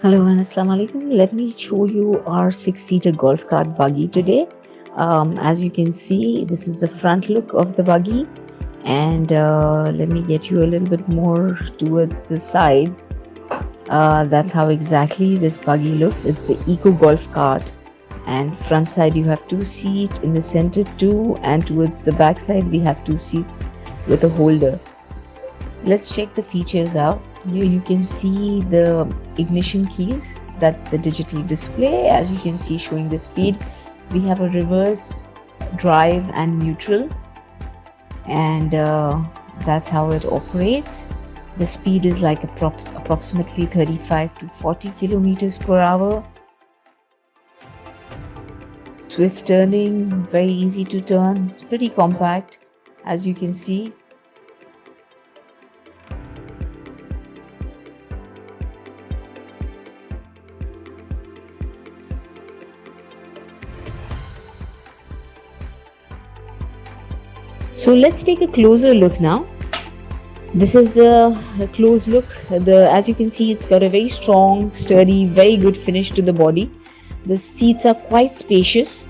Hello and Assalamu alaikum. Let me show you our 6-seater golf cart buggy today. As you can see, this is the front look of the buggy, and let me get you a little bit more towards the side. That's how exactly this buggy looks. It's the Eco Golf Cart, and front side you have 2 seats, in the center 2, and towards the back side we have 2 seats with a holder. Let's check the features out. Here you can see the ignition keys. That's the digital display. As you can see, showing the speed. We have a reverse, drive and neutral, and that's how it operates. The speed is like approximately 35 to 40 kilometers per hour. Swift turning, very easy to turn, pretty compact, as you can see. So let's take a closer look now. This is a close look. As you can see, it's got a very strong, sturdy, very good finish to the body. The seats are quite spacious.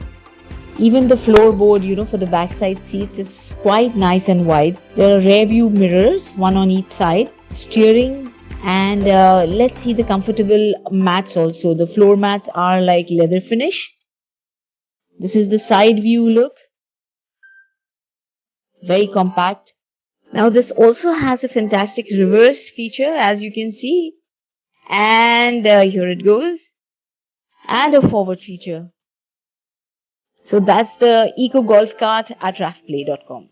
Even the floorboard, for the backside seats is quite nice and wide. There are rear view mirrors, one on each side, steering, and let's see the comfortable mats also. The floor mats are like leather finish. This is the side view look, very compact. Now this also has a fantastic reverse feature, as you can see, and here it goes, and a forward feature. So that's the Eco Golf Cart at Rafplay.com.